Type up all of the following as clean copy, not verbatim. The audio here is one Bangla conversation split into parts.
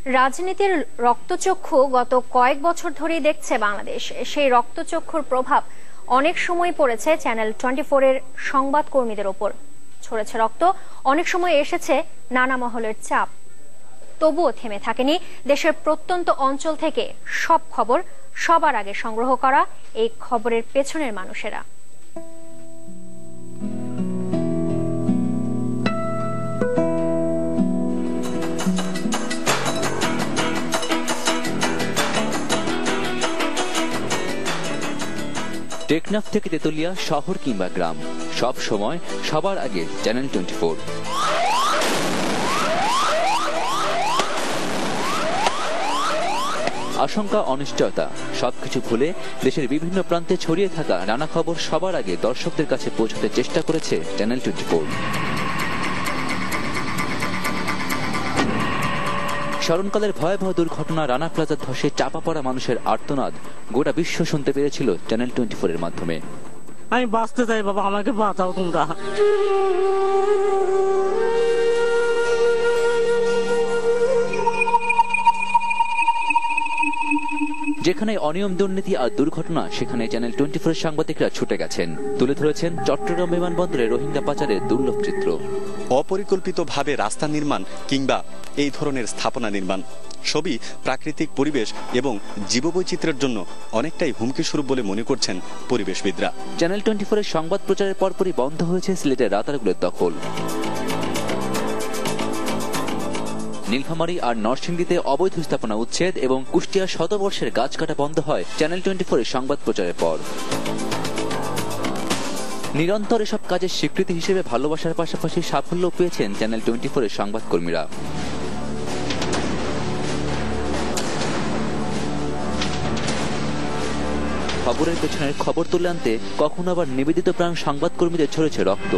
রাজনীতির রক্তচক্ষু গত কয়েক বছর ধরেই দেখছে বাংলাদেশ। সেই রক্তচক্ষুর প্রভাব অনেক সময় পড়েছে চ্যানেল 24 এর সংবাদ কর্মীদের ওপর। ছড়েছে রক্ত, অনেক সময় এসেছে নানা মহলের চাপ। তবুও থেমে থাকেনি দেশের প্রত্যন্ত অঞ্চল থেকে সব খবর সবার আগে সংগ্রহ করা এই খবরের পেছনের মানুষেরা। টেকনাফ থেকে তেতুলিয়া, শহর কিংবা গ্রাম, সব সময় সবার আগে চ্যানেল 24। আশঙ্কা, অনিশ্চয়তা সবকিছু ভুলে দেশের বিভিন্ন প্রান্তে ছড়িয়ে থাকা নানা খবর সবার আগে দর্শকদের কাছে পৌঁছাতে চেষ্টা করেছে চ্যানেল 24। স্মরণকালের ভয়াবহ দুর্ঘটনা রানা প্লাজা ধসে চাপা পড়া মানুষের আর্তনাদ গোটা বিশ্ব শুনতে পেরেছিল চ্যানেল 24 এর মাধ্যমে। আমি বাঁচতে চাই বাবা, আমাকে বাঁচাও তোমরা। যেখানে অনিয়ম, দুর্নীতি আর দুর্ঘটনা, সেখানে চ্যানেল 24 এর সাংবাদিকরা ছুটে গেছেন, তুলে ধরেছেন চট্টগ্রাম বিমানবন্দরে রোহিঙ্গা পাচারের দুর্লভ চিত্র। অপরিকল্পিতভাবে রাস্তা নির্মাণ কিংবা এই ধরনের স্থাপনা নির্মাণ সবই প্রাকৃতিক পরিবেশ এবং জীববৈচিত্র্যের জন্য অনেকটাই হুমকি স্বরূপ বলে মনে করছেন পরিবেশবিদরা। চ্যানেল 24 এর সংবাদ প্রচারের পরপরই বন্ধ হয়েছে সিলেটের রাতারগুলের দখল। নীলফামারী আর নরসিংদীতে অবৈধ স্থাপনা উচ্ছেদ এবং কুষ্টিয়ার শতবর্ষের গাছ কাটা বন্ধ হয় চ্যানেল 24 এর সংবাদ প্রচারের পর। নিরন্তর এসব কাজের স্বীকৃতি হিসেবে ভালোবাসার পাশাপাশি সাফল্য পেয়েছেন চ্যানেল 24 এর সংবাদকর্মীরা। খবরের পেছনের খবর তুলে আনতে কখনো আবার নিবেদিত প্রাণ সংবাদকর্মীদের ঝরেছে রক্ত।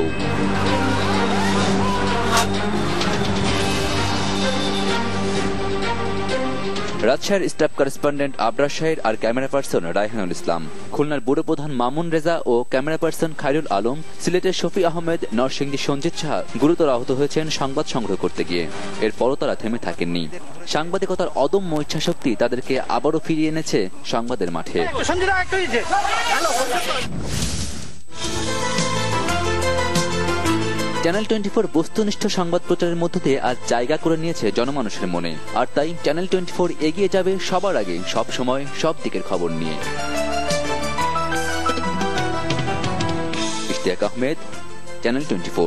রাজশাহীর স্টাফ করেসপন্ডেন্ট আবরার শাহের আর ক্যামেরা পার্সন রায়হানুল ইসলাম, খুলনার ব্যুরো প্রধান মামুন রেজা ও ক্যামেরা পার্সন খায়রুল আলম, সিলেটের শফি আহমেদ, নরসিংদী সঞ্জিত সাহা গুরুতর আহত হয়েছেন সংবাদ সংগ্রহ করতে গিয়ে। এরপরও তারা থেমে থাকেননি। সাংবাদিকতার অদম্য ইচ্ছাশক্তি তাদেরকে আবারও ফিরিয়ে এনেছে সংবাদের মাঠে। চ্যানেল 24 বস্তুনিষ্ঠ সংবাদ প্রচারের মধ্য দিয়ে আজ জায়গা করে নিয়েছে জনমানুষের মনে। আর তাই চ্যানেল 24 এগিয়ে যাবে সবার আগে, সব সময় সব দিকের খবর নিয়ে। ইশতিয়াক আহমেদ, চ্যানেল 24।